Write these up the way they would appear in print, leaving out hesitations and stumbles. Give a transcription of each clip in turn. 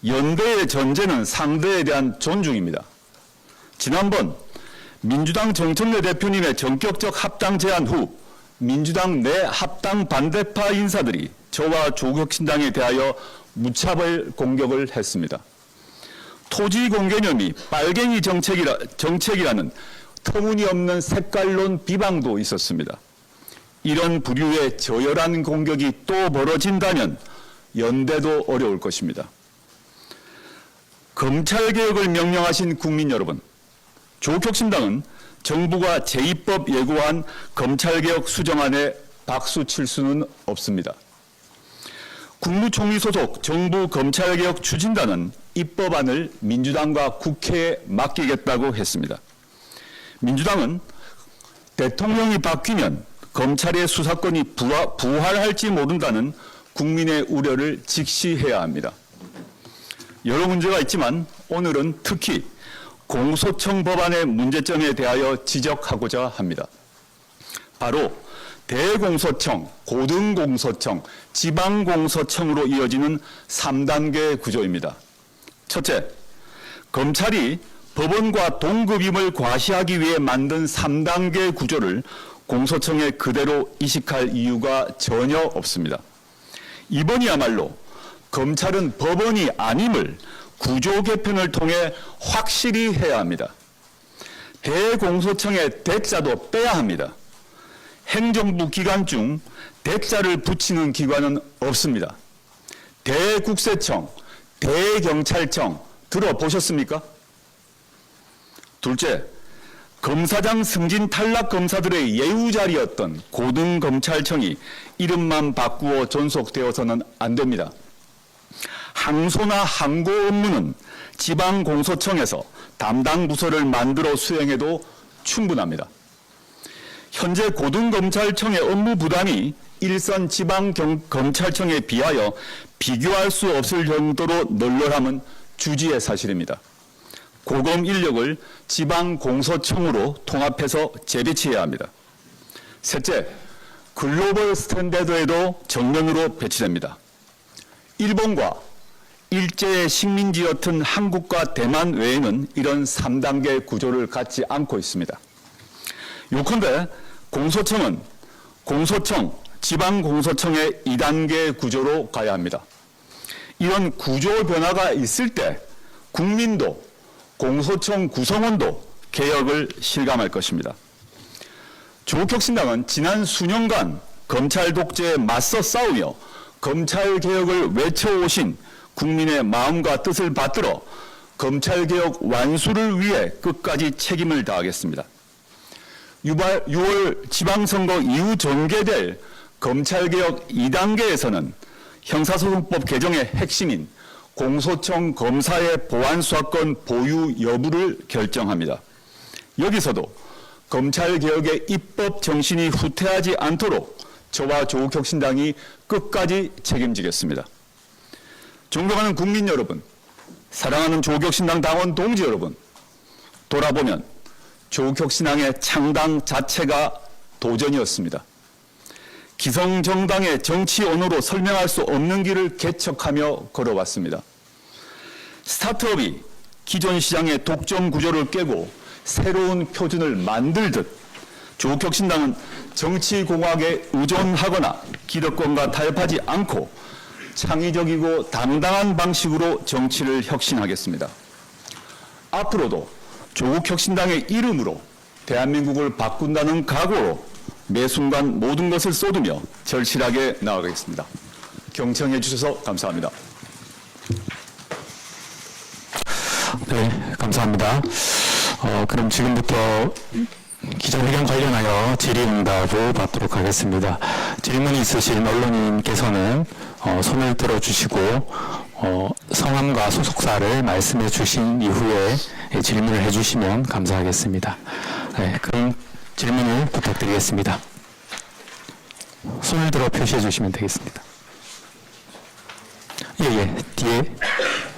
연대의 전제는 상대에 대한 존중입니다. 지난번 민주당 정청래 대표님의 전격적 합당 제안 후 민주당 내 합당 반대파 인사들이 저와 조국혁신당에 대하여 무차별 공격을 했습니다. 토지 공개념이 빨갱이 정책이라는 터무니없는 색깔론 비방도 있었습니다. 이런 부류의 저열한 공격이 또 벌어진다면 연대도 어려울 것입니다. 검찰개혁을 명령하신 국민 여러분, 조국혁신당은 정부가 제2법 예고한 검찰개혁 수정안에 박수 칠 수는 없습니다. 국무총리 소속 정부 검찰개혁 추진단은 입법안을 민주당과 국회에 맡기겠다고 했습니다. 민주당은 대통령이 바뀌면 검찰의 수사권이 부활할지 모른다는 국민의 우려를 직시해야 합니다. 여러 문제가 있지만 오늘은 특히 공소청 법안의 문제점에 대하여 지적하고자 합니다. 바로 대공소청, 고등공소청, 지방공소청으로 이어지는 3단계 구조입니다. 첫째, 검찰이 법원과 동급임을 과시하기 위해 만든 3단계 구조를 공소청에 그대로 이식할 이유가 전혀 없습니다. 이번이야말로 검찰은 법원이 아님을 구조 개편을 통해 확실히 해야 합니다. 대공소청의 대자도 빼야 합니다. 행정부 기관 중 대자를 붙이는 기관은 없습니다. 대국세청, 대경찰청 들어보셨습니까? 둘째, 검사장 승진 탈락 검사들의 예우자리였던 고등검찰청이 이름만 바꾸어 존속되어서는 안 됩니다. 항소나 항고 업무는 지방공소청에서 담당 부서를 만들어 수행해도 충분합니다. 현재 고등검찰청의 업무 부담이 일선 지방검찰청에 비하여 비교할 수 없을 정도로 널널함은 주지의 사실입니다. 고검 인력을 지방공소청으로 통합해서 재배치해야 합니다. 셋째, 글로벌 스탠다드에도 정면으로 배치됩니다. 일본과 일제의 식민지였던 한국과 대만 외에는 이런 3단계 구조를 갖지 않고 있습니다. 요컨대 공소청은 공소청, 지방공소청의 2단계 구조로 가야 합니다. 이런 구조 변화가 있을 때 국민도 공소청 구성원도 개혁을 실감할 것입니다. 조국혁신당은 지난 수년간 검찰 독재에 맞서 싸우며 검찰개혁을 외쳐오신 국민의 마음과 뜻을 받들어 검찰개혁 완수를 위해 끝까지 책임을 다하겠습니다. 6월 지방선거 이후 전개될 검찰개혁 2단계에서는 형사소송법 개정의 핵심인 공소청 검사의 보안수사권 보유 여부를 결정합니다. 여기서도 검찰개혁의 입법 정신이 후퇴하지 않도록 저와 조국혁신당이 끝까지 책임지겠습니다. 존경하는 국민 여러분, 사랑하는 조국혁신당 당원 동지 여러분, 돌아보면 조국혁신당의 창당 자체가 도전이었습니다. 기성정당의 정치 언어로 설명할 수 없는 길을 개척하며 걸어왔습니다. 스타트업이 기존 시장의 독점 구조를 깨고 새로운 표준을 만들듯 조국혁신당은 정치공학에 의존하거나 기득권과 타협하지 않고 창의적이고 당당한 방식으로 정치를 혁신하겠습니다. 앞으로도 조국혁신당의 이름으로 대한민국을 바꾼다는 각오로 매 순간 모든 것을 쏟으며 절실하게 나아가겠습니다. 경청해 주셔서 감사합니다. 네, 감사합니다. 그럼 지금부터 기자회견 관련하여 질의응답을 받도록 하겠습니다. 질문이 있으신 언론인께서는 손을 들어주시고 성함과 소속사를 말씀해 주신 이후에 질문을 해주시면 감사하겠습니다. 네, 그럼 질문을 부탁드리겠습니다. 손을 들어 표시해 주시면 되겠습니다. 예, 뒤에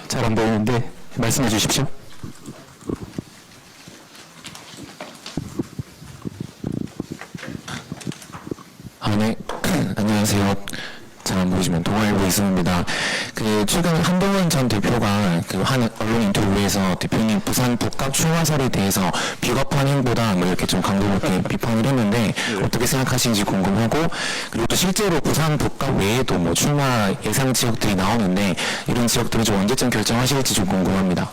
잘 안 보이는데 말씀해 주십시오. 네. 안녕하세요. 잘 안 보이시면 동아일보 이승우입니다. 최근 한동훈 전 대표가 그 한 언론 인터뷰에서 대표님 부산 북각 충화설에 대해서 비겁한 행보다 뭐 이렇게 좀 강도 높게 비판을 했는데 어떻게 생각하시는지 궁금하고, 그리고 또 실제로 부산 북각 외에도 뭐 충화 예상 지역들이 나오는데 이런 지역들을 좀 언제쯤 결정하실지 좀 궁금합니다.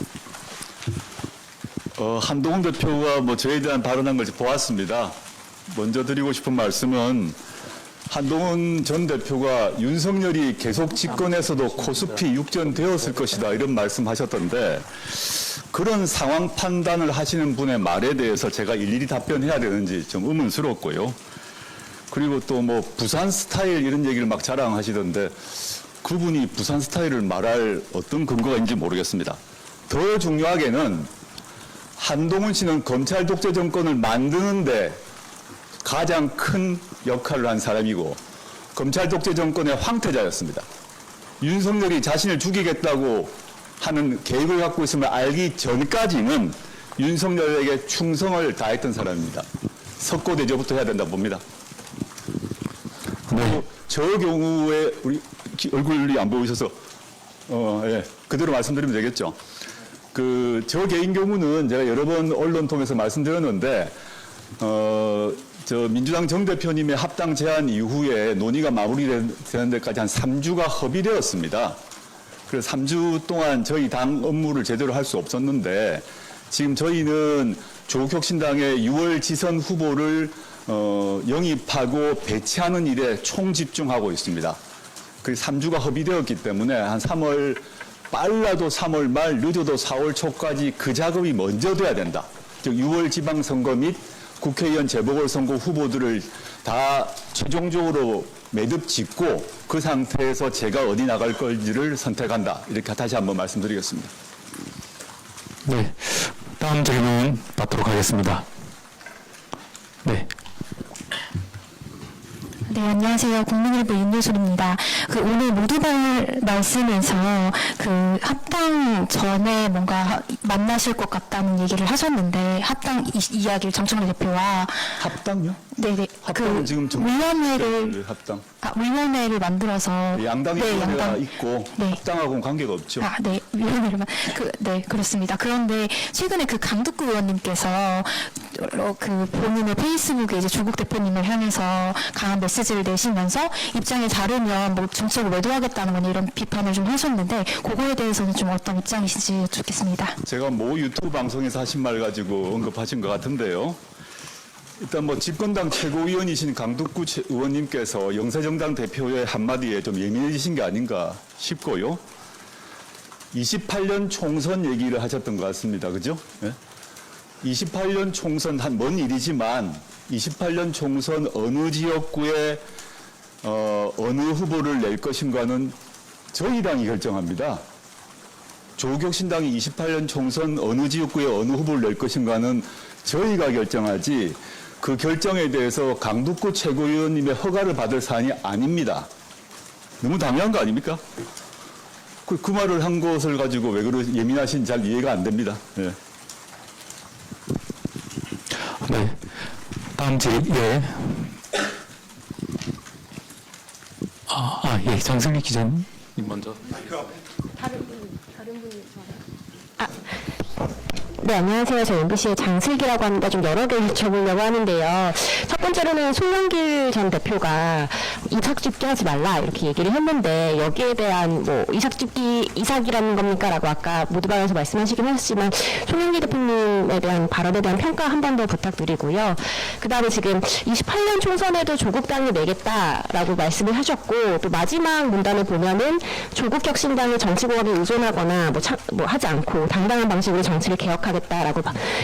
한동훈 대표가 뭐 저에 대한 발언한 걸 보았습니다. 먼저 드리고 싶은 말씀은 한동훈 전 대표가 윤석열이 계속 집권해서도 코스피 육전되었을 것이다 이런 말씀하셨던데, 그런 상황 판단을 하시는 분의 말에 대해서 제가 일일이 답변해야 되는지 좀 의문스럽고요. 그리고 또 뭐 부산 스타일 이런 얘기를 막 자랑하시던데 그분이 부산 스타일을 말할 어떤 근거가 있는지 모르겠습니다. 더 중요하게는 한동훈 씨는 검찰 독재 정권을 만드는데 가장 큰 역할을 한 사람이고 검찰 독재 정권의 황태자였습니다. 윤석열이 자신을 죽이겠다고 하는 계획을 갖고 있음을 알기 전까지는 윤석열에게 충성을 다했던 사람입니다. 석고대죄부터 해야 된다고 봅니다. 그리고 저 경우에 우리 얼굴이 안 보이셔서 예, 그대로 말씀드리면 되겠죠. 저 개인 경우는 제가 여러 번 언론 통해서 말씀드렸는데 저 민주당 정 대표님의 합당 제안 이후에 논의가 마무리되는 데까지 한 3주가 허비되었습니다. 그래서 3주 동안 저희 당 업무를 제대로 할 수 없었는데 지금 저희는 조국혁신당의 6월 지선 후보를 영입하고 배치하는 일에 총집중하고 있습니다. 그 3주가 허비되었기 때문에 한 3월 빨라도 3월 말 늦어도 4월 초까지 그 작업이 먼저 돼야 된다. 즉 6월 지방선거 및 국회의원 재보궐선거 후보들을 다 최종적으로 매듭 짓고 그 상태에서 제가 어디 나갈 건지를 선택한다. 이렇게 다시 한번 말씀드리겠습니다. 네, 다음 질문 받도록 하겠습니다. 네. 네, 안녕하세요. 국민일보 윤예술입니다. 오늘 모두발 말씀에서 합당 전에 뭔가 만나실 것 같다는 얘기를 하셨는데, 합당 이야기를 정청래 대표와. 합당요? 네네. 합당은 지금 위원회를. 합당. 위원회를 만들어서. 양당이 네, 위원회가 있고 네. 합당하고는 관계가 없죠. 네, 위원회를만. 네, 그렇습니다. 그런데 최근에 강두구 의원님께서 본인의 페이스북에 이제 조국 대표님을 향해서 강한 메시지를 내시면서 입장이 다르면 뭐 정책을 외도하겠다는 건 이런 비판을 좀 하셨는데, 그거에 대해서는 좀 어떤 입장이신지 여쭙겠습니다. 제가 모 유튜브 방송에서 하신 말 가지고 언급하신 것 같은데요. 일단 뭐 집권당 최고위원이신 강두구 의원님께서 영세정당 대표의 한마디에 좀 예민해지신 게 아닌가 싶고요. 28년 총선 얘기를 하셨던 것 같습니다. 그죠? 네? 28년 총선 먼 일이지만 28년 총선 어느 지역구에 어느 후보를 낼 것인가는 저희 당이 결정합니다. 조국혁신당이 28년 총선 어느 지역구에 어느 후보를 낼 것인가는 저희가 결정하지, 그 결정에 대해서 강두구 최고위원님의 허가를 받을 사안이 아닙니다. 너무 당연한 거 아닙니까? 그 말을 한 것을 가지고 왜 그런 예민하신지 잘 이해가 안 됩니다. 네. 네. 다음 질문. 예. 예. 장승리 기자님 먼저. 다른 분이 네, 안녕하세요. 저 MBC의 장슬기라고 합니다. 좀 여러 개 여쭤보려고 하는데요. 첫 번째로는 송영길 전 대표가 이삭집기 하지 말라 이렇게 얘기를 했는데, 여기에 대한 뭐 이삭이라는 겁니까? 라고 아까 모두발에서 말씀하시긴 하셨지만, 송영길 대표님에 대한 발언에 대한 평가 한 번 더 부탁드리고요. 그 다음에 지금 28년 총선에도 조국당을 내겠다라고 말씀을 하셨고, 또 마지막 문단을 보면은 조국혁신당이 정치공학에 의존하거나 뭐 하지 않고 당당한 방식으로 정치를 개혁하겠다라고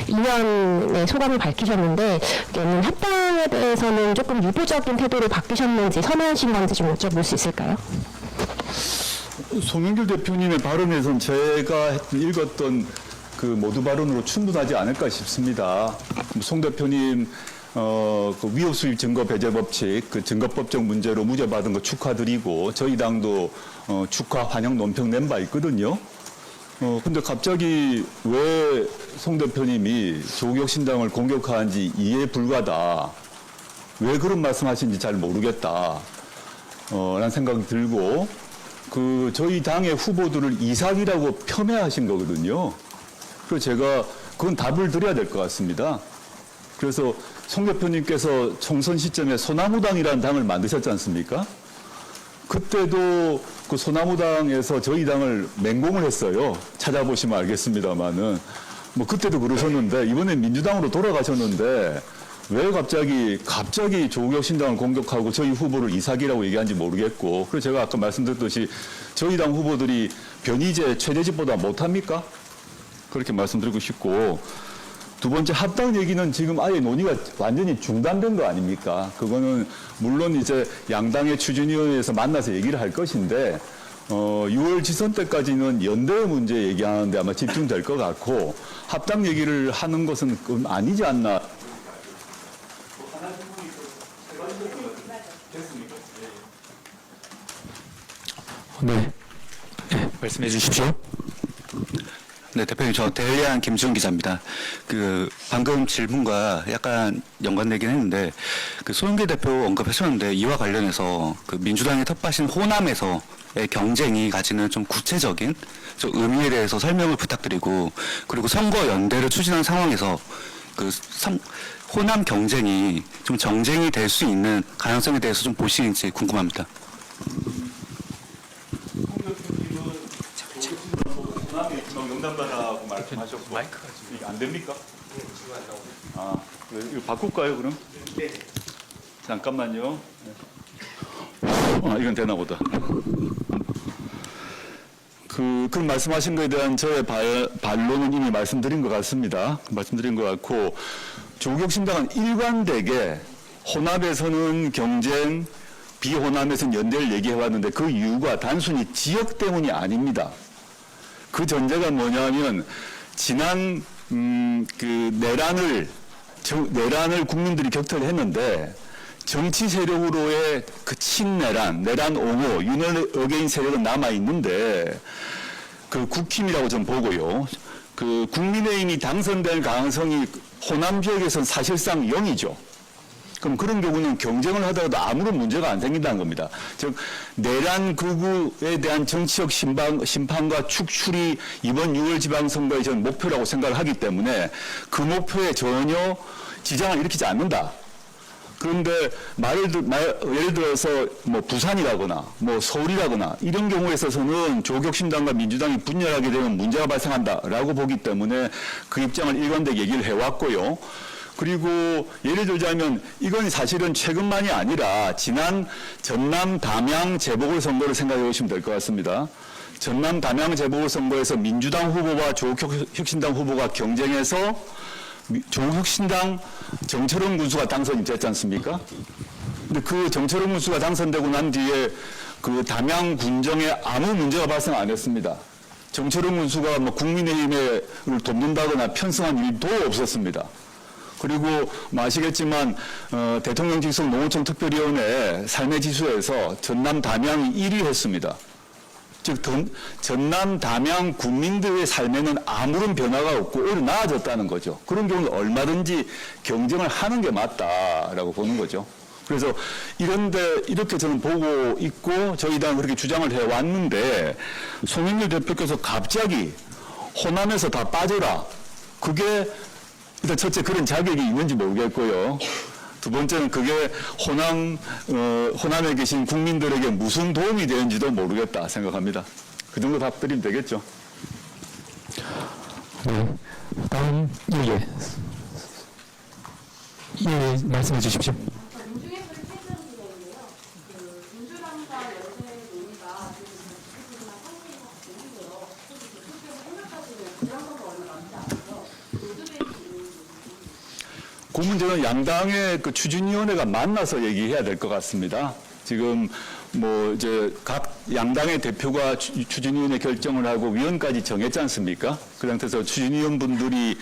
2년의 소감을 밝히셨는데, 여기는 합당에 대해서는 조금 유보적인 태도로 바뀌셨는지 선회하신 건지 좀 여쭤볼 수 있을까요? 송영길 대표님의 발언에선 제가 읽었던 그 모두 발언으로 충분하지 않을까 싶습니다. 송 대표님 그 위협 수입 증거 배제 법칙, 그 증거법적 문제로 무죄 받은 거 축하드리고, 저희 당도 축하 환영 논평 낸 바 있거든요. 근데 갑자기 왜 송 대표님이 조국혁신당을 공격하는지 이해 불가다, 왜 그런 말씀하시는지 잘 모르겠다 라는 생각이 들고, 저희 당의 후보들을 이삭이라고 폄훼하신 거거든요. 그래서 제가 그건 답을 드려야 될 것 같습니다. 그래서 송 대표님께서 총선 시점에 소나무당이라는 당을 만드셨지 않습니까? 그때도 그 소나무당에서 저희 당을 맹공을 했어요. 찾아보시면 알겠습니다만은. 뭐 그때도 그러셨는데 이번에 민주당으로 돌아가셨는데 왜 갑자기 조국혁신당을 공격하고 저희 후보를 이삭이라고 얘기하는지 모르겠고, 그래서 제가 아까 말씀드렸듯이 저희 당 후보들이 변희재, 최대집보다 못합니까? 그렇게 말씀드리고 싶고, 두 번째 합당 얘기는 지금 아예 논의가 완전히 중단된 거 아닙니까? 그거는 물론 이제 양당의 추진위원회에서 만나서 얘기를 할 것인데 6월 지선 때까지는 연대 문제 얘기하는데 아마 집중될 것 같고, 합당 얘기를 하는 것은 그건 아니지 않나. 네. 네, 말씀해 주십시오. 네, 대표님, 저 데일리안 김지훈 기자입니다. 방금 질문과 약간 연관되긴 했는데, 손흥길 대표 언급하셨는데, 이와 관련해서 민주당이 텃밭인 호남에서의 경쟁이 가지는 좀 구체적인 좀 의미에 대해서 설명을 부탁드리고, 그리고 선거 연대를 추진한 상황에서 호남 경쟁이 좀 정쟁이 될 수 있는 가능성에 대해서 좀 보시는지 궁금합니다. 영담받아라고 말씀하셨고 마이크가 지금 안 됩니까? 네, 지금 안 나오네요. 이거 바꿀까요 그럼? 네. 잠깐만요. 이건 되나 보다. 그런 말씀하신 거에 대한 저의 반론은 이미 말씀드린 것 같습니다. 말씀드린 것 같고, 조국혁신당은 일관되게 호남에서는 경쟁, 비호남에서는 연대를 얘기해왔는데 그 이유가 단순히 지역 때문이 아닙니다. 그 전제가 뭐냐면 지난 내란을 국민들이 격퇴했는데 정치 세력으로의 그 친내란, 내란 옹호, 윤핵 어게인 세력은 남아 있는데 국힘이라고 좀 보고요. 국민의힘이 당선될 가능성이 호남 지역에서는 사실상 0이죠. 그럼 그런 경우는 경쟁을 하더라도 아무런 문제가 안 생긴다는 겁니다. 즉 내란 극우에 대한 정치적 심판과 축출이 이번 6월 지방선거의 저는 목표라고 생각을 하기 때문에 그 목표에 전혀 지장을 일으키지 않는다. 그런데 예를 들어서 뭐 부산이라거나 뭐 서울이라거나 이런 경우에 있어서는 조국혁신당과 민주당이 분열하게 되면 문제가 발생한다라고 보기 때문에 그 입장을 일관되게 얘기를 해왔고요. 그리고 예를 들자면 이건 사실은 최근만이 아니라 지난 전남 담양 재보궐선거를 생각해 보시면 될 것 같습니다. 전남 담양 재보궐선거에서 민주당 후보와 조국혁신당 후보가 경쟁해서 조국혁신당 정철원 군수가 당선이 됐지 않습니까? 근데 그 정철원 군수가 당선되고 난 뒤에 담양 군정에 아무 문제가 발생 안 했습니다. 정철원 군수가 뭐 국민의힘을 돕는다거나 편승한 일도 없었습니다. 그리고 아시겠지만 대통령 직속 농어촌 특별위원회 삶의 지수에서 전남 담양이 1위 했습니다. 즉 전남 담양 국민들의 삶에는 아무런 변화가 없고 오히려 나아졌다는 거죠. 그런 경우는 얼마든지 경쟁을 하는 게 맞다라고 보는 거죠. 그래서 이렇게 저는 보고 있고 저희 당은 그렇게 주장을 해왔는데 송영길 대표께서 갑자기 호남에서 다 빠져라. 그게 일단 첫째 그런 자격이 있는지 모르겠고요. 두 번째는 그게 호남에 계신 국민들에게 무슨 도움이 되는지도 모르겠다 생각합니다. 그 정도 답드리면 되겠죠. 네. 다음 예, 말씀해 주십시오. 민중에서는 최근 기사인데요. 민주당과 연대 논의가 지금 상태가 되는데요. 그래서 오늘까지는 지난번과 얼마 남지 않아서 그 문제는 양당의 추진위원회가 만나서 얘기해야 될 것 같습니다. 지금 뭐 이제 각 양당의 대표가 추진위원회 결정을 하고 위원까지 정했지 않습니까? 그 상태에서 추진위원분들이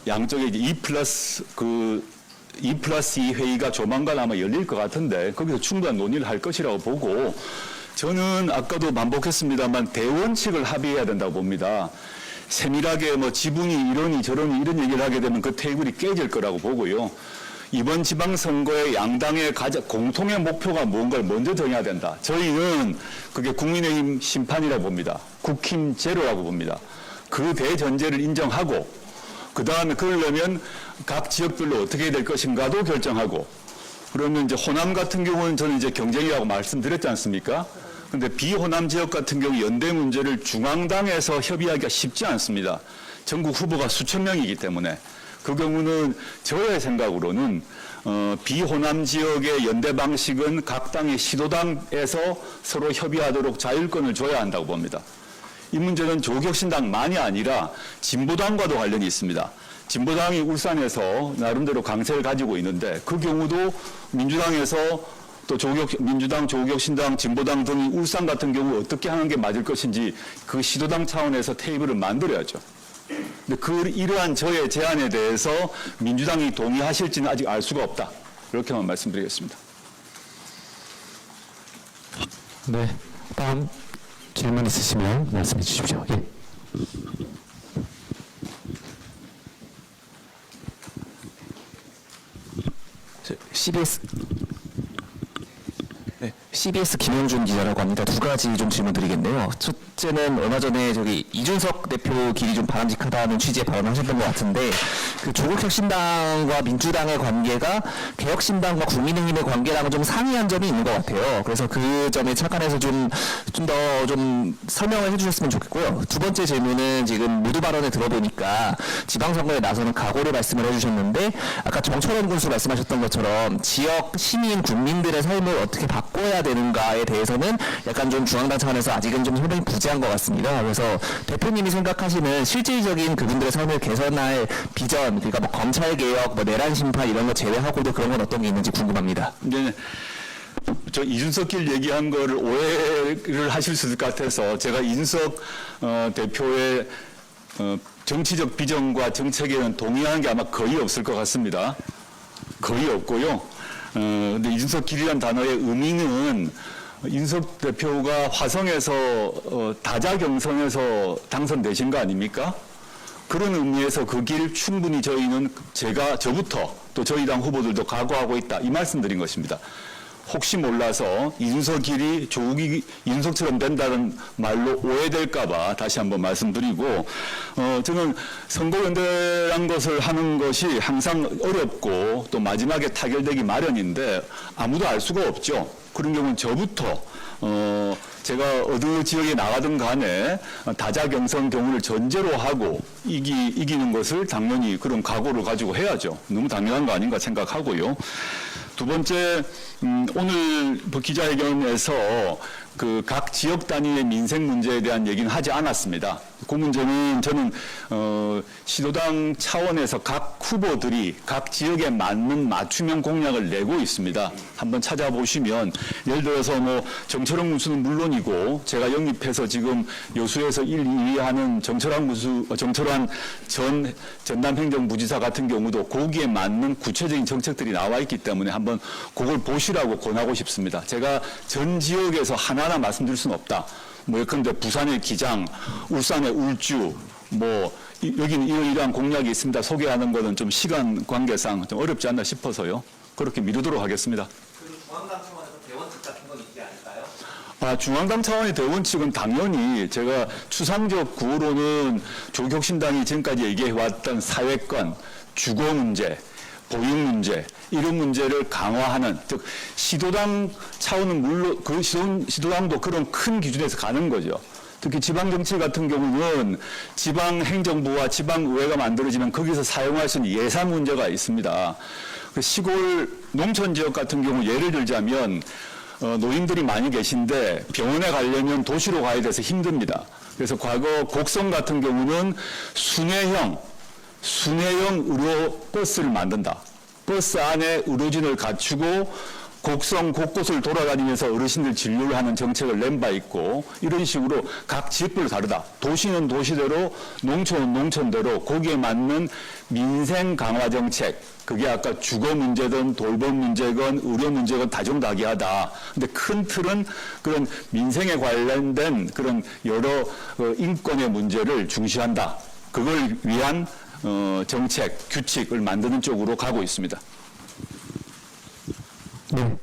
양쪽에 이제 2+2 회의가 조만간 아마 열릴 것 같은데 거기서 충분한 논의를 할 것이라고 보고 저는 아까도 반복했습니다만 대원칙을 합의해야 된다고 봅니다. 세밀하게 뭐 지분이 이러니 저러니 이런 얘기를 하게 되면 그 테이블이 깨질 거라고 보고요. 이번 지방선거의 양당의 공통의 목표가 뭔가를 먼저 정해야 된다. 저희는 그게 국민의힘 심판이라고 봅니다. 국힘 제로라고 봅니다. 그 대전제를 인정하고 그 다음에 그러려면 각 지역별로 어떻게 될 것인가도 결정하고 그러면 이제 호남 같은 경우는 저는 이제 경쟁이라고 말씀드렸지 않습니까? 근데 비호남 지역 같은 경우 연대 문제를 중앙당에서 협의하기가 쉽지 않습니다. 전국 후보가 수천 명이기 때문에 그 경우는 저의 생각으로는 비호남 지역의 연대 방식은 각 당의 시도당에서 서로 협의하도록 자율권을 줘야 한다고 봅니다. 이 문제는 조국혁신당만이 아니라 진보당과도 관련이 있습니다. 진보당이 울산에서 나름대로 강세를 가지고 있는데 그 경우도 민주당에서 또 민주당, 조국혁신당, 진보당 등이 울산 같은 경우 어떻게 하는 게 맞을 것인지 그 시도당 차원에서 테이블을 만들어야죠. 근데 이러한 저의 제안에 대해서 민주당이 동의하실지는 아직 알 수가 없다. 이렇게만 말씀드리겠습니다. 네, 다음 질문 있으시면 말씀해 주십시오. 예. CBS 김영준 기자라고 합니다. 두 가지 좀 질문드리겠네요. 첫째는 얼마 전에 이준석 대표 길이 좀 바람직하다는 취지의 발언하셨던 것 같은데 그 조국혁신당과 민주당의 관계가 개혁신당과 국민의힘의 관계랑은 좀 상이한 점이 있는 것 같아요. 그래서 그 점에 착안해서 좀 더 설명을 해주셨으면 좋겠고요. 두 번째 질문은 지금 모두 발언을 들어보니까 지방선거에 나서는 각오를 말씀을 해주셨는데 아까 정철원 군수 말씀하셨던 것처럼 지역 시민 국민들의 삶을 어떻게 바꿔야 되는가에 대해서는 약간 좀 중앙당 차원에서 아직은 좀 설명이 부재한 것 같습니다. 그래서 대표님이 생각하시는 실질적인 그분들의 삶을 개선할 비전, 그러니까 뭐 검찰개혁, 뭐 내란 심판 이런 거 제외하고도 그런 건 어떤 게 있는지 궁금합니다. 네. 저 이준석 길 얘기한 거를 오해를 하실 수 있을 것 같아서 제가 이준석 대표의 정치적 비전과 정책에는 동의하는 게 아마 거의 없을 것 같습니다. 거의 없고요. 근데 이준석 길이라는 단어의 의미는 이준석 대표가 화성에서 다자 경선에서 당선되신 거 아닙니까? 그런 의미에서 그 길 충분히 저희는 저부터 또 저희 당 후보들도 각오하고 있다. 이 말씀드린 것입니다. 혹시 몰라서 이준석 길이 조국이 이준석처럼 된다는 말로 오해될까봐 다시 한번 말씀드리고, 저는 선거연대란 것을 하는 것이 항상 어렵고 또 마지막에 타결되기 마련인데 아무도 알 수가 없죠. 그런 경우는 저부터 제가 어느 지역에 나가든 간에 다자 경선 경우를 전제로 하고 이기는 것을 당연히 그런 각오를 가지고 해야죠. 너무 당연한 거 아닌가 생각하고요. 두 번째, 오늘 기자회견에서 그 각 지역 단위의 민생 문제에 대한 얘기는 하지 않았습니다. 그 문제는 저는 시도당 차원에서 각 후보들이 각 지역에 맞는 맞춤형 공약을 내고 있습니다. 한번 찾아보시면 예를 들어서 뭐 정철원 군수는 물론이고 제가 영입해서 지금 여수에서 1, 2위 하는 정철환 전 전남행정부지사 같은 경우도 거기에 맞는 구체적인 정책들이 나와 있기 때문에 한번 그걸 보시라고 권하고 싶습니다. 제가 전 지역에서 하나하나 말씀드릴 수는 없다. 뭐 예컨대 부산의 기장, 울산의 울주, 뭐 여기는 이러한 공약이 있습니다. 소개하는 것은 좀 시간 관계상 좀 어렵지 않나 싶어서요. 그렇게 미루도록 하겠습니다. 그리고 중앙당 차원에서 대원칙 같은 건 있지 않을까요? 중앙당 차원의 대원칙은 당연히 제가 추상적 구호로는 조국혁신당이 지금까지 얘기해왔던 사회권, 주거 문제, 보육 문제, 이런 문제를 강화하는, 즉 시도당 차원은 물론 그 시도당도 그런 큰 기준에서 가는 거죠. 특히 지방정치 같은 경우는 지방행정부와 지방의회가 만들어지면 거기서 사용할 수 있는 예산 문제가 있습니다. 시골 농촌 지역 같은 경우 예를 들자면 노인들이 많이 계신데 병원에 가려면 도시로 가야 돼서 힘듭니다. 그래서 과거 곡성 같은 경우는 순회형 의료 버스를 만든다. 버스 안에 의료진을 갖추고 곡성 곳곳을 돌아다니면서 어르신들 진료를 하는 정책을 낸 바 있고, 이런 식으로 각 지역별로 다르다. 도시는 도시대로, 농촌은 농촌대로 거기에 맞는 민생 강화 정책, 그게 아까 주거 문제든 돌봄 문제건 의료 문제건 다종다기하다. 근데 큰 틀은 그런 민생에 관련된 그런 여러 인권의 문제를 중시한다. 그걸 위한 정책, 규칙을 만드는 쪽으로 가고 있습니다. 네.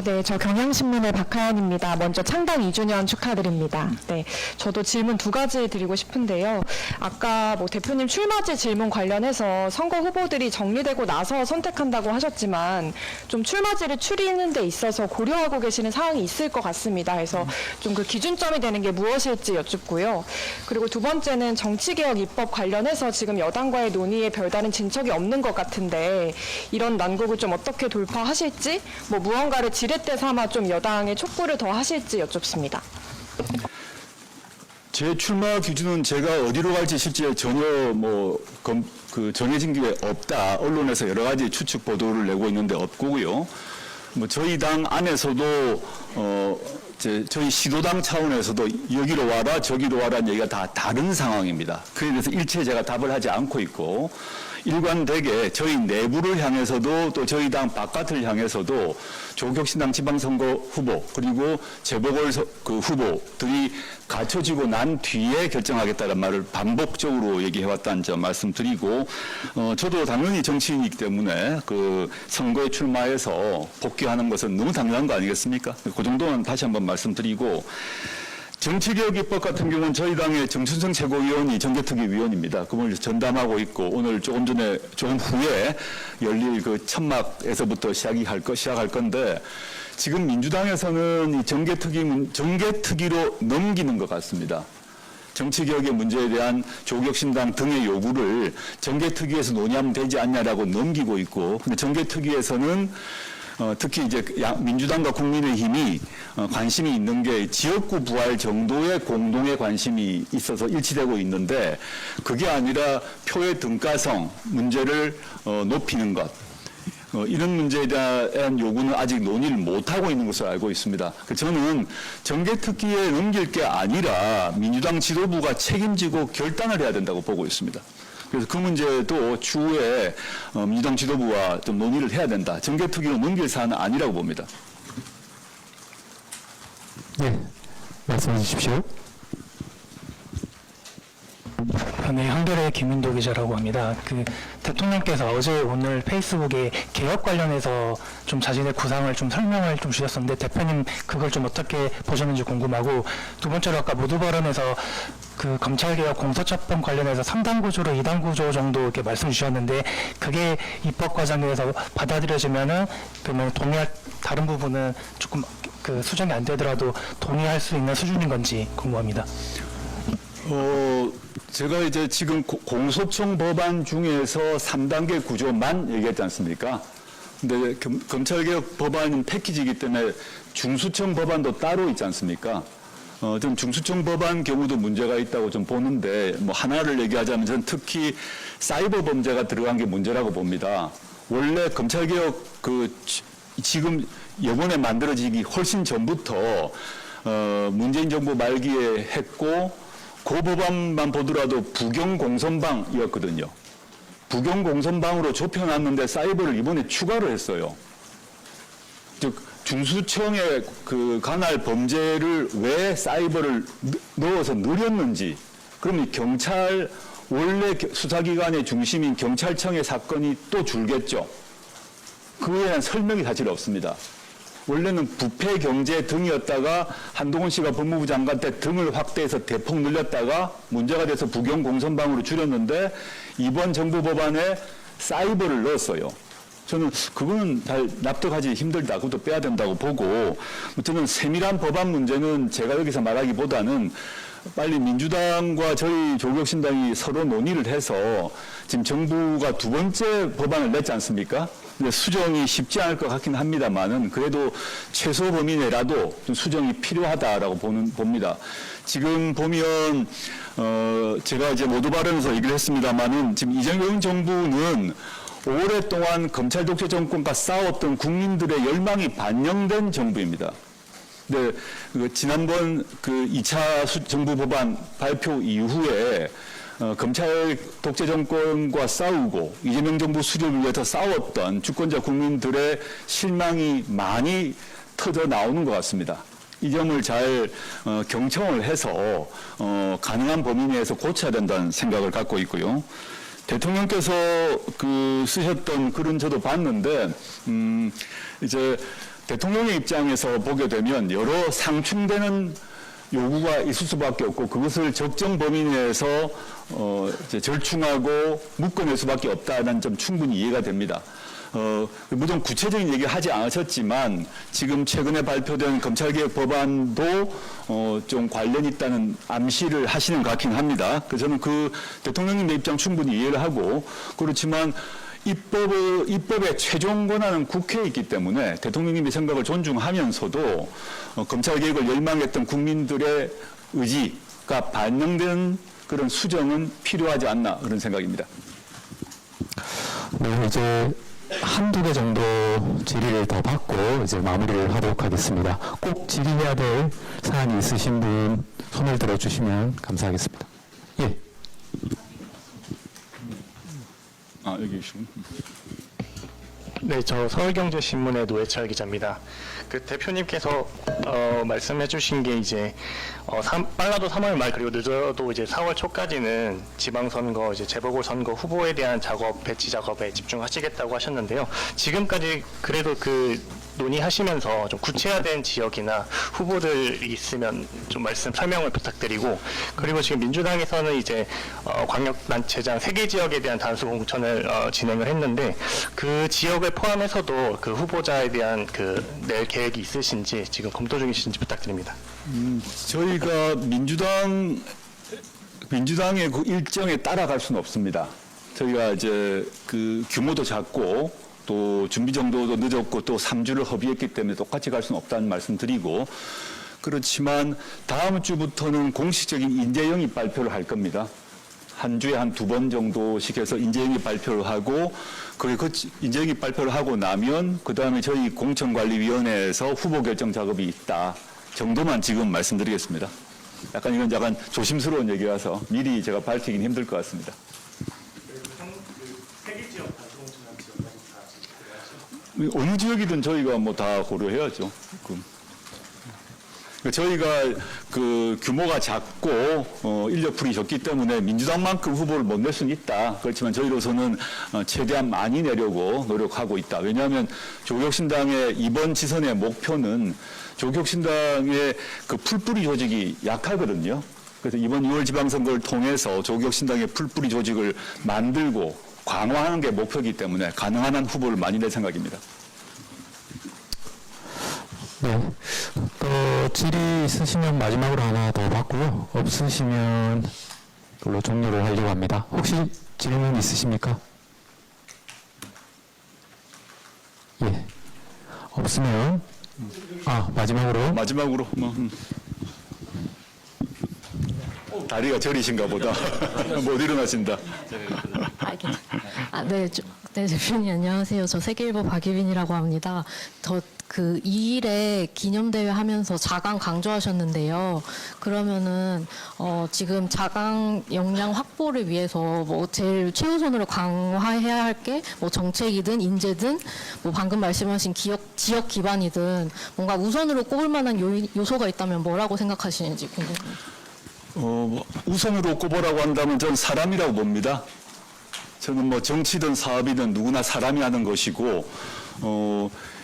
네, 저 경향신문의 박하연입니다. 먼저 창당 2주년 축하드립니다. 네, 저도 질문 두 가지 드리고 싶은데요. 아까 뭐 대표님 출마지 질문 관련해서 선거 후보들이 정리되고 나서 선택한다고 하셨지만 좀 출마지를 추리는 데 있어서 고려하고 계시는 사항이 있을 것 같습니다. 그래서 좀 그 기준점이 되는 게 무엇일지 여쭙고요. 그리고 두 번째는 정치개혁 입법 관련해서 지금 여당과의 논의에 별다른 진척이 없는 것 같은데 이런 난국을 좀 어떻게 돌파하실지 뭐 무언가를 지렛대 삼아 좀 여당에 촉구를 더 하실지 여쭙습니다. 제 출마 기준은 제가 어디로 갈지 실제 전혀 정해진 게 없다. 언론에서 여러 가지 추측 보도를 내고 있는데 없고요. 뭐 저희 당 안에서도 저희 시도당 차원에서도 여기로 와라 저기로 와라는 얘기가 다 다른 상황입니다. 그에 대해서 일체 제가 답을 하지 않고 있고 일관되게 저희 내부를 향해서도 또 저희 당 바깥을 향해서도 조국혁신당 지방선거 후보 그리고 재보궐 후보들이 갖춰지고 난 뒤에 결정하겠다는 말을 반복적으로 얘기해왔다는 점 말씀드리고 저도 당연히 정치인이기 때문에 그 선거에 출마해서 복귀하는 것은 너무 당연한 거 아니겠습니까? 그 정도는 다시 한번 말씀드리고 정치개혁 입법 같은 경우는 저희 당의 정춘성 최고위원이 정개특위 위원입니다. 그걸 전담하고 있고 오늘 조금 후에 열릴 그 천막에서부터 시작할 건데 지금 민주당에서는 이 정개특위로 넘기는 것 같습니다. 정치개혁의 문제에 대한 조국혁신당 등의 요구를 정개특위에서 논의하면 되지 않냐라고 넘기고 있고 근데 정개특위에서는 특히 이제 민주당과 국민의힘이 관심이 있는 게 지역구 부활 정도의 공동의 관심이 있어서 일치되고 있는데 그게 아니라 표의 등가성 문제를 높이는 것 이런 문제에 대한 요구는 아직 논의를 못하고 있는 것으로 알고 있습니다. 저는 정개특위에 넘길 게 아니라 민주당 지도부가 책임지고 결단을 해야 된다고 보고 있습니다. 그래서 그 문제도 추후에 민주당 지도부와 좀 논의를 해야 된다. 정개특위로 넘길 사안은 아니라고 봅니다. 네. 말씀해 주십시오. 네, 한겨레 김윤도 기자라고 합니다. 대통령께서 어제 오늘 페이스북에 개혁 관련해서 좀 자신의 구상을 좀 설명을 좀 주셨었는데 대표님 그걸 좀 어떻게 보셨는지 궁금하고 두 번째로 아까 모두 발언에서 검찰개혁 공소처법 관련해서 3단 구조로 2단 구조 정도 이렇게 말씀 주셨는데 그게 입법 과정에서 받아들여지면은 그러면 동의할 다른 부분은 조금 수정이 안 되더라도 동의할 수 있는 수준인 건지 궁금합니다. 제가 이제 지금 공소청 법안 중에서 3단계 구조만 얘기했지 않습니까? 근데 검찰개혁 법안은 패키지이기 때문에 중수청 법안도 따로 있지 않습니까? 좀 중수청 법안 경우도 문제가 있다고 좀 보는데 뭐 하나를 얘기하자면 저는 특히 사이버 범죄가 들어간 게 문제라고 봅니다. 원래 검찰개혁 지금 이번에 만들어지기 훨씬 전부터 문재인 정부 말기에 했고 그 법안만 보더라도 부경공선방이었거든요. 부경공선방으로 좁혀놨는데 사이버를 이번에 추가를 했어요. 즉 중수청의 관할 범죄를 왜 사이버를 넣어서 늘렸는지 그러면 경찰 원래 수사기관의 중심인 경찰청의 사건이 또 줄겠죠. 그에 대한 설명이 사실 없습니다. 원래는 부패 경제 등이었다가 한동훈 씨가 법무부 장관 때 등을 확대해서 대폭 늘렸다가 문제가 돼서 부경공선방으로 줄였는데 이번 정부 법안에 사이버를 넣었어요. 저는 그거는 잘 납득하기 힘들다. 그것도 빼야 된다고 보고 저는 세밀한 법안 문제는 제가 여기서 말하기보다는 빨리 민주당과 저희 조국혁신당이 서로 논의를 해서 지금 정부가 두 번째 법안을 냈지 않습니까? 근데 수정이 쉽지 않을 것 같긴 합니다만은 그래도 최소 범위 내라도 좀 수정이 필요하다라고 봅니다. 지금 보면 제가 이제 모두 발언에서 얘기를 했습니다만은 지금 이재명 정부는 오랫동안 검찰 독재 정권과 싸웠던 국민들의 열망이 반영된 정부입니다. 네, 지난번 2차 정부 법안 발표 이후에 검찰 독재 정권과 싸우고 이재명 정부 수립을 위해서 싸웠던 주권자 국민들의 실망이 많이 터져 나오는 것 같습니다. 이 점을 잘 경청을 해서 가능한 범위 내에서 고쳐야 된다는 생각을 갖고 있고요. 대통령께서 쓰셨던 글은 저도 봤는데, 이제 대통령의 입장에서 보게 되면 여러 상충되는 요구가 있을 수밖에 없고 그것을 적정 범위 내에서 이제 절충하고 묶어낼 수밖에 없다는 점 충분히 이해가 됩니다. 물론 구체적인 얘기 하지 않으셨지만 지금 최근에 발표된 검찰개혁 법안도 좀 관련이 있다는 암시를 하시는 것 같긴 합니다. 그래서 저는 그 대통령님의 입장 충분히 이해를 하고 그렇지만 입법의 최종 권한은 국회에 있기 때문에 대통령님의 생각을 존중하면서도 검찰개혁을 열망했던 국민들의 의지가 반영된 그런 수정은 필요하지 않나 그런 생각입니다. 네, 이제 한두 개 정도 질의를 더 받고 이제 마무리를 하도록 하겠습니다. 꼭 질의해야 될 사안이 있으신 분 손을 들어주시면 감사하겠습니다. 예. 여기 계시군. 네, 저 서울경제신문의 노회철 기자입니다. 그 대표님께서 말씀해주신 게 이제 빨라도 3월 말 그리고 늦어도 이제 4월 초까지는 지방선거 이제 재보궐선거 후보에 대한 작업 배치 작업에 집중하시겠다고 하셨는데요. 지금까지 그래도 그 논의하시면서 좀 구체화된 지역이나 후보들이 있으면 좀 설명을 부탁드리고 그리고 지금 민주당에서는 이제 광역단체장 3개 지역에 대한 단수 공천을 진행을 했는데 그 지역을 포함해서도 그 후보자에 대한 낼 계획이 있으신지 지금 검토 중이신지 부탁드립니다. 저희가 민주당의 그 일정에 따라갈 수는 없습니다. 저희가 이제 그 규모도 작고 또 준비 정도도 늦었고 또 3주를 허비했기 때문에 똑같이 갈 수는 없다는 말씀 드리고 그렇지만 다음 주부터는 공식적인 인재 영입 발표를 할 겁니다. 한 주에 한 2번 정도씩 해서 인재 영입 발표를 하고 그 인재 영입 발표를 하고 나면 그다음에 저희 공천관리위원회에서 후보 결정 작업이 있다 정도만 지금 말씀드리겠습니다. 이건 약간 조심스러운 얘기라서 미리 제가 밝히긴 힘들 것 같습니다. 어느 지역이든 저희가 다 고려해야죠. 저희가 그 규모가 작고 인력풀이 적기 때문에 민주당만큼 후보를 못 낼 수는 있다. 그렇지만 저희로서는 최대한 많이 내려고 노력하고 있다. 왜냐하면 조국혁신당의 이번 지선의 목표는 조국혁신당의 그 풀뿌리 조직이 약하거든요. 그래서 이번 6월 지방선거를 통해서 조국혁신당의 풀뿌리 조직을 만들고 강화하는 게 목표이기 때문에 가능한 한 후보를 많이 낼 생각입니다. 네. 또 질의 있으시면 마지막으로 하나 더 받고요. 없으시면 그걸로 종료를 하려고 합니다. 혹시 질문 있으십니까? 예. 없으면 마지막으로 다리가 저리신가 보다. 못 일어나신다. 네, 대표님 안녕하세요. 저 세계일보 박예빈이라고 합니다. 그 2일에 기념대회 하면서 자강 강조하셨는데요. 그러면은 지금 자강 역량 확보를 위해서 제일 최우선으로 강화해야 할 게 정책이든 인재든 방금 말씀하신 지역 기반이든 뭔가 우선으로 꼽을 만한 요소가 있다면 뭐라고 생각하시는지 궁금합니다. 우선으로 꼽으라고 한다면 전 사람이라고 봅니다. 저는 정치든 사업이든 누구나 사람이 하는 것이고,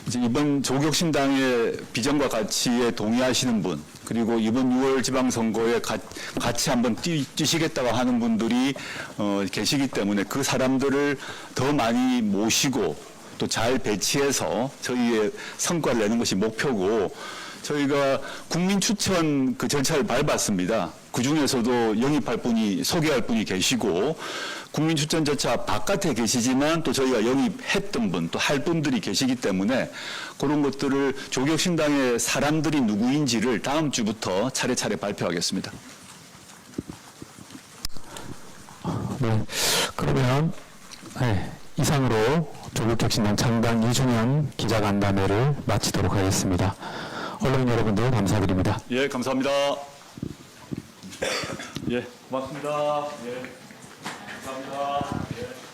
이제 이번 조국혁신당의 비전과 가치에 동의하시는 분, 그리고 이번 6월 지방선거에 같이 한번 뛰시겠다고 하는 분들이 계시기 때문에 그 사람들을 더 많이 모시고 또 잘 배치해서 저희의 성과를 내는 것이 목표고, 저희가 국민 추천 그 절차를 밟았습니다. 그 중에서도 소개할 분이 계시고, 국민 추천 절차 바깥에 계시지만 또 저희가 영입했던 분, 또 할 분들이 계시기 때문에 그런 것들을 조국혁신당의 사람들이 누구인지를 다음 주부터 차례차례 발표하겠습니다. 네. 그러면 이상으로 조국혁신당 창당 2주년 기자간담회를 마치도록 하겠습니다. 언론인 여러분들 감사드립니다. 예, 감사합니다. 예, 고맙습니다. 예, 감사합니다. 예.